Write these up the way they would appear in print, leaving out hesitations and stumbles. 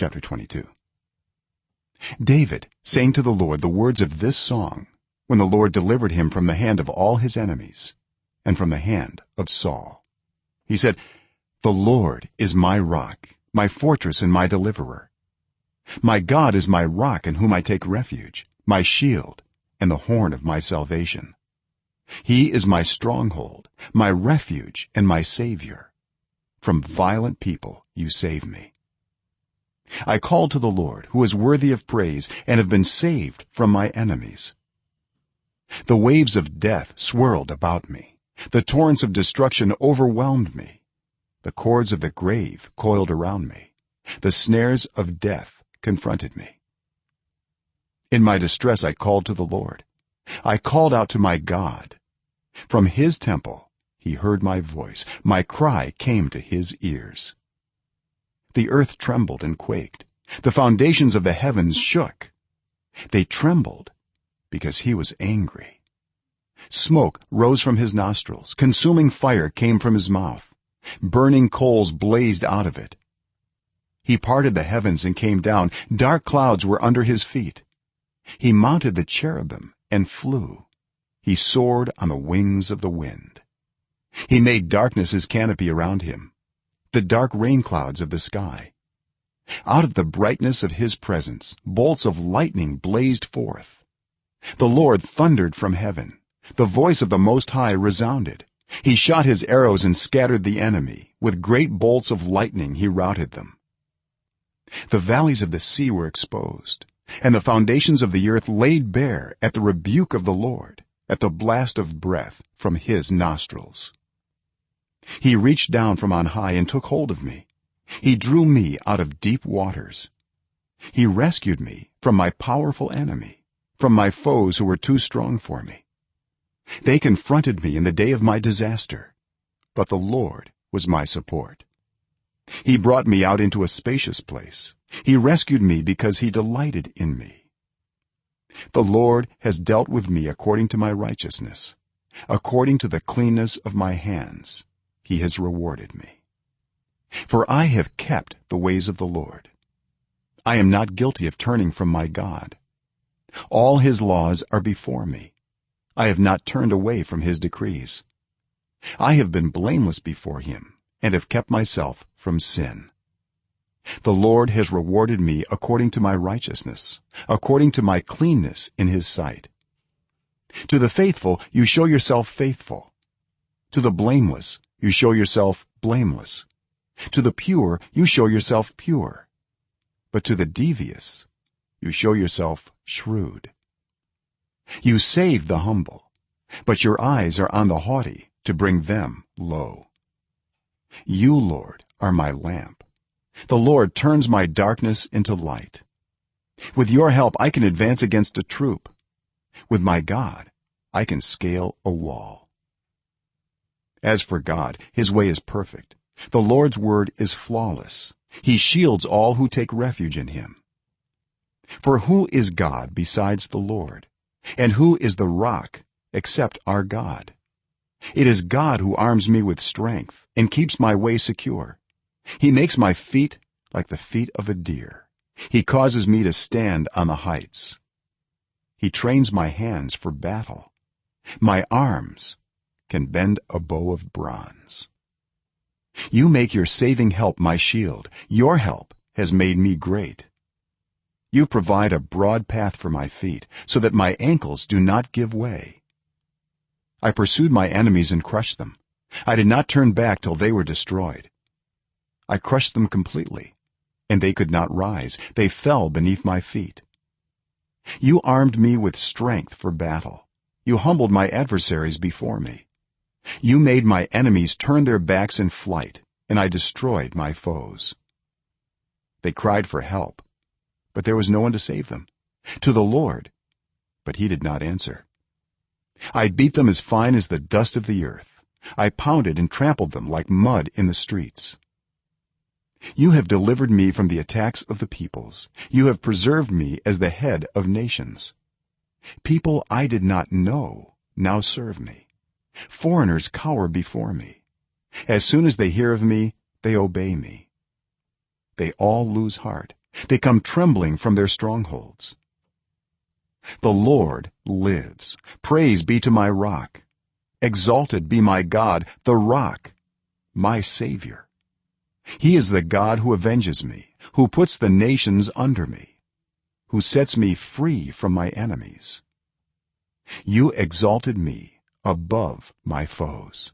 chapter 22. David sang to the Lord the words of this song when the Lord delivered him from the hand of all his enemies and from the hand of Saul. He said, "The Lord is my rock, my fortress and my deliverer. My God is my rock in whom I take refuge, my shield and the horn of my salvation. He is my stronghold, my refuge and my savior. From violent people you save me. I called to the Lord, who is worthy of praise, and have been saved from my enemies. The waves of death swirled about me, the torrents of destruction overwhelmed me. The cords of the grave coiled around me, the snares of death confronted me. In my distress I called to the Lord. I called out to my God. From his temple he heard my voice. My cry came to his ears. The earth trembled and quaked. The foundations of the heavens shook. They trembled because he was angry. Smoke rose from his nostrils. Consuming fire came from his mouth. Burning coals blazed out of it. He parted the heavens and came down. Dark clouds were under his feet. He mounted the cherubim and flew. He soared on the wings of the wind. He made darkness his canopy around him, the dark rain clouds of the sky. Out of the brightness of his presence bolts of lightning blazed forth. The Lord thundered from heaven. The voice of the Most High resounded. He shot his arrows and scattered the enemy. With great bolts of lightning he routed them. The valleys of the sea were exposed, and the foundations of the earth laid bare at the rebuke of the Lord, at the blast of breath from his nostrils. He reached down from on high and took hold of me. He drew me out of deep waters. He rescued me from my powerful enemy, from my foes who were too strong for me. They confronted me in the day of my disaster, but the Lord was my support. He brought me out into a spacious place. He rescued me because he delighted in me. The Lord has dealt with me according to my righteousness. According to the cleanness of my hands he has rewarded me. For I have kept the ways of the Lord. I am not guilty of turning from my God. All his laws are before me. I have not turned away from his decrees. I have been blameless before him and have kept myself from sin. The Lord has rewarded me according to my righteousness, according to my cleanness in his sight. To the faithful you show yourself faithful. To the blameless you show yourself blameless. To the pure you show yourself pure. But to the devious you show yourself shrewd. You save the humble, but your eyes are on the haughty to bring them low. You, Lord, are my lamp. The Lord turns my darkness into light. With your help I can advance against a troop. With my God I can scale a wall. As for God, his way is perfect. The Lord's word is flawless. He shields all who take refuge in him. For who is God besides the Lord? And who is the rock except our God? It is God who arms me with strength and keeps my way secure. He makes my feet like the feet of a deer. He causes me to stand on the heights. He trains my hands for battle. My arms can bend a bow of bronze. You make your saving help my shield. Your help has made me great. You provide a broad path for my feet so that my ankles do not give way. I pursued my enemies and crushed them. I did not turn back till they were destroyed. I crushed them completely, and they could not rise. They fell beneath my feet. You armed me with strength for battle. You humbled my adversaries before me. You made my enemies turn their backs in flight, and I destroyed my foes. They cried for help, but there was no one to save them. To the Lord, but he did not answer. I beat them as fine as the dust of the earth. I pounded and trampled them like mud in the streets. You have delivered me from the attacks of the peoples. You have preserved me as the head of nations. People I did not know now serve me. Foreigners cower before me. As soon as they hear of me, they obey me. They all lose heart they come trembling from their strongholds. The Lord lives. Praise be to my rock. Exalted be my God, the rock, my Savior. He is the God who avenges me, who puts the nations under me, who sets me free from my enemies. You exalted me above my foes.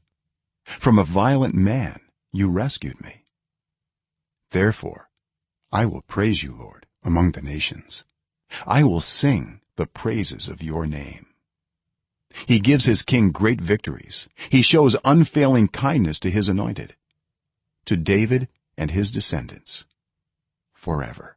From a violent man you rescued me. Therefore I will praise you, Lord, among the nations. I will sing the praises of your name. He gives his king great victories. He shows unfailing kindness to his anointed, to David and his descendants forever.